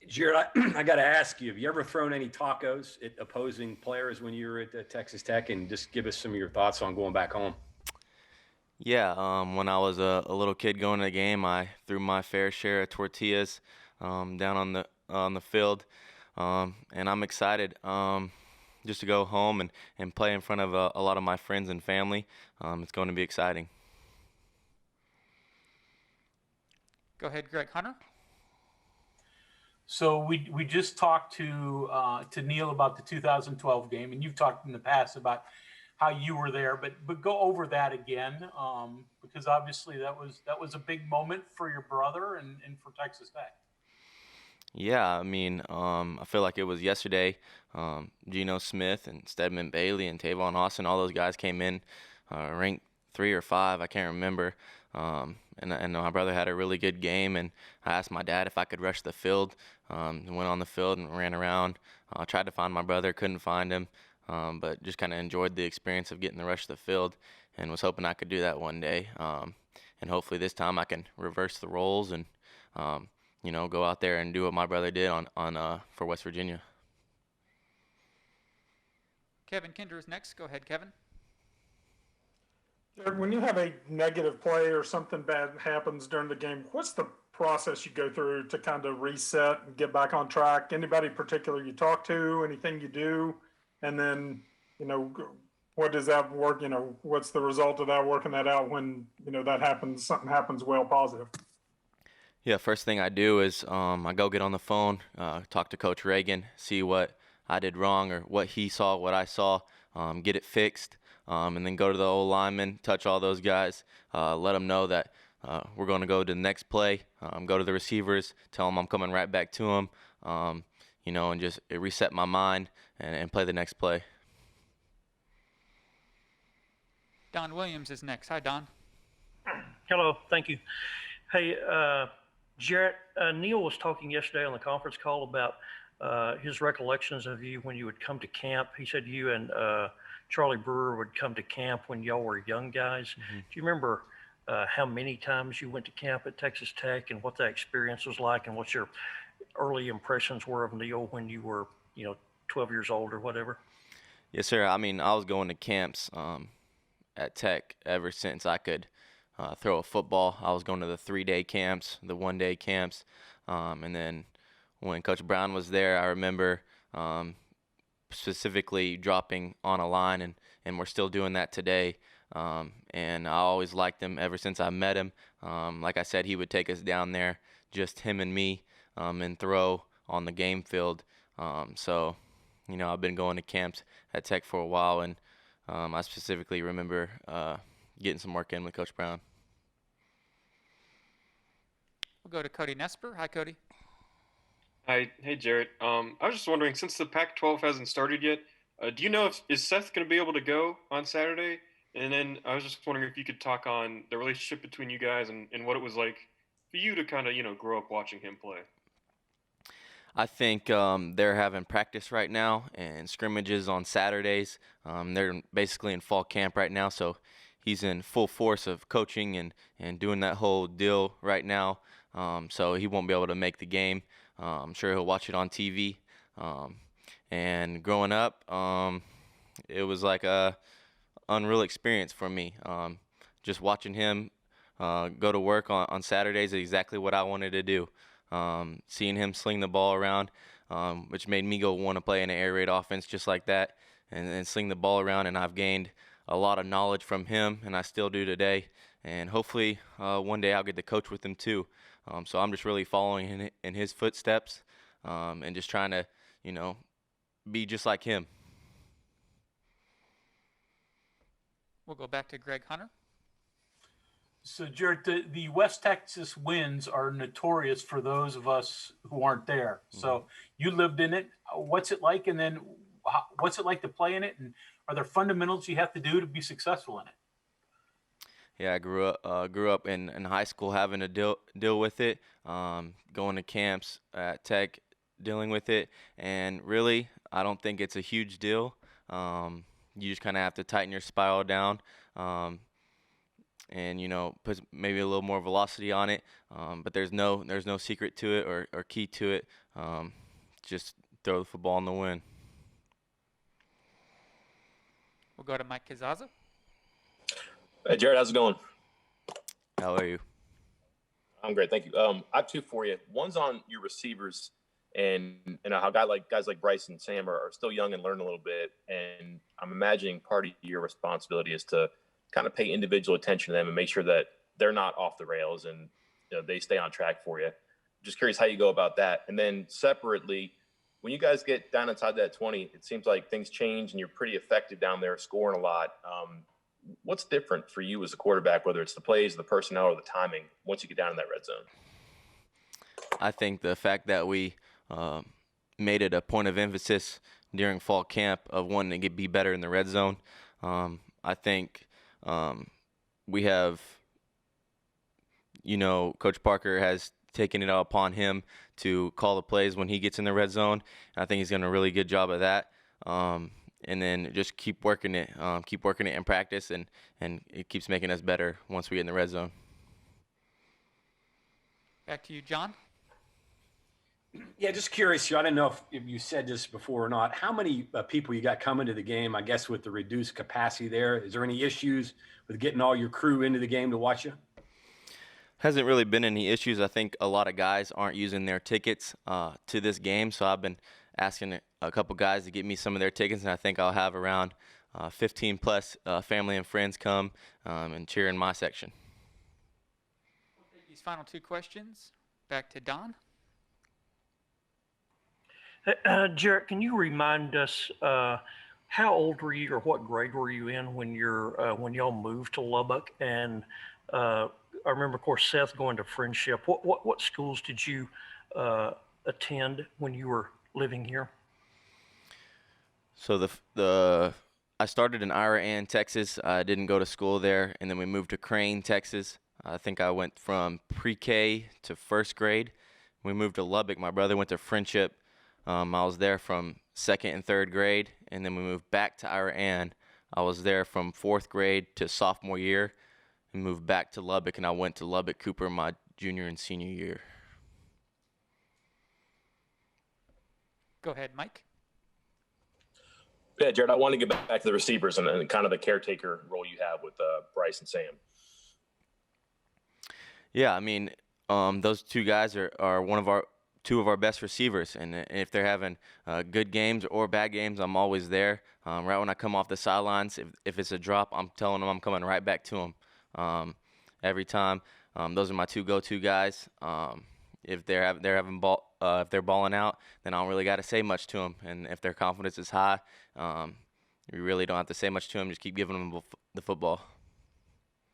Jarret, I got to ask you, have you ever thrown any tacos at opposing players when you were at Texas Tech? And just give us some of your thoughts on going back home. Yeah, when I was a little kid going to the game, I threw my fair share of tortillas down on the field, and I'm excited just to go home and play in front of a lot of my friends and family. It's going to be exciting. Go ahead, Greg Hunter. So we just talked to Neil about the 2012 game, and you've talked in the past about how you were there, but go over that again, because obviously that was a big moment for your brother and for Texas Tech. Yeah, I mean, I feel like it was yesterday. Geno Smith and Stedman Bailey and Tavon Austin, all those guys came in, ranked 3 or 5, I can't remember. And my brother had a really good game, and I asked my dad if I could rush the field. Went on the field and ran around. Tried to find my brother, couldn't find him, but just kind of enjoyed the experience of getting to rush the field, and was hoping I could do that one day. And hopefully this time I can reverse the roles and go out there and do what my brother did on for West Virginia. Kevin Kinder is next. Go ahead, Kevin. When you have a negative play or something bad happens during the game, what's the process you go through to kind of reset and get back on track? Anybody particular you talk to, anything you do? And then, what does that work? What's the result of that, working that out when, that happens, something happens well positive? Yeah, first thing I do is I go get on the phone, talk to Coach Reagan, see what I did wrong or what he saw, what I saw, get it fixed, and then go to the old lineman, touch all those guys, let them know that we're going to go to the next play, go to the receivers, tell them I'm coming right back to them, and just reset my mind and play the next play. Don Williams is next. Hi, Don. Hello, thank you. Hey, Jarret, Neil was talking yesterday on the conference call about his recollections of you when you would come to camp. He said you and Charlie Brewer would come to camp when y'all were young guys. Mm-hmm. Do you remember how many times you went to camp at Texas Tech and what that experience was like, and what your early impressions were of Neil when you were, 12 years old or whatever? Yes, sir. I mean, I was going to camps at Tech ever since I could throw a football. I was going to the 3-day camps, the 1-day camps, and then when Coach Brown was there, I remember specifically dropping on a line, and we're still doing that today. And I always liked him ever since I met him. Like I said, he would take us down there, just him and me, and throw on the game field. So, I've been going to camps at Tech for a while, and I specifically remember getting some work in with Coach Brown. We'll go to Cody Nesper. Hi, Cody. Hi, hey Jarret. I was just wondering, since the Pac-12 hasn't started yet, do you know is Seth going to be able to go on Saturday? And then I was just wondering if you could talk on the relationship between you guys and what it was like for you to kind of grow up watching him play. I think they're having practice right now and scrimmages on Saturdays. They're basically in fall camp right now, so he's in full force of coaching and doing that whole deal right now. So he won't be able to make the game. I'm sure he'll watch it on TV. And growing up, it was like a unreal experience for me. Just watching him go to work on Saturdays is exactly what I wanted to do. Seeing him sling the ball around, which made me go want to play in an air raid offense just like that, and sling the ball around. And I've gained a lot of knowledge from him, and I still do today. And hopefully one day I'll get to coach with him too. So I'm just really following in his footsteps, and just trying to, be just like him. We'll go back to Greg Hunter. So, Jarret, the West Texas winds are notorious for those of us who aren't there. Mm-hmm. So you lived in it. What's it like? And then what's it like to play in it? And are there fundamentals you have to do to be successful in it? Yeah, I grew up in high school having to deal with it, going to camps at Tech, dealing with it, and really, I don't think it's a huge deal. You just kind of have to tighten your spiral down, and put maybe a little more velocity on it. But there's no secret to it or key to it. just throw the football in the wind. We'll go to Mike Kazaza. Hey, Jarret, how's it going? How are you? I'm great, thank you. I have two for you. One's on your receivers, and how guys like Bryce and Sam are still young and learn a little bit. And I'm imagining part of your responsibility is to kind of pay individual attention to them and make sure that they're not off the rails and they stay on track for you. Just curious how you go about that. And then separately, when you guys get down inside that 20, it seems like things change and you're pretty effective down there, scoring a lot. What's different for you as a quarterback, whether it's the plays, the personnel, or the timing, once you get down in that red zone? I think the fact that we made it a point of emphasis during fall camp of wanting to be better in the red zone. I think we have, Coach Parker has taken it upon him to call the plays when he gets in the red zone. I think he's done a really good job of that. And then just keep working it in practice, and it keeps making us better once we get in the red zone. Back to you, John. Yeah, just curious. I don't know if you said this before or not. How many people you got coming to the game, I guess, with the reduced capacity there? Is there any issues with getting all your crew into the game to watch you? Hasn't really been any issues. I think a lot of guys aren't using their tickets to this game, so I've been asking a couple guys to get me some of their tickets, and I think I'll have around 15 plus family and friends come and cheer in my section. We'll take these final two questions. Back to Don. Jarret, can you remind us how old were you or what grade were you in when y'all moved to Lubbock? And I remember, of course, Seth going to Friendship. What schools did you attend when you were living here? So I started in Ira, Texas. I didn't go to school there, and then we moved to Crane, Texas. I think I went from pre-K to first grade. We moved to Lubbock. My brother went to Friendship. I was there from second and third grade, and then we moved back to Ira. I was there from fourth grade to sophomore year, and moved back to Lubbock, and I went to Lubbock Cooper my junior and senior year. Go ahead, Mike. Yeah, Jarret, I want to get back to the receivers and kind of the caretaker role you have with Bryce and Sam. Yeah, I mean, those two guys are two of our best receivers, and if they're having good games or bad games, I'm always there. Right when I come off the sidelines, if it's a drop, I'm telling them I'm coming right back to them every time. Those are my two go-to guys. If if they're balling out, then I don't really got to say much to them. And if their confidence is high, you really don't have to say much to them. Just keep giving them the football.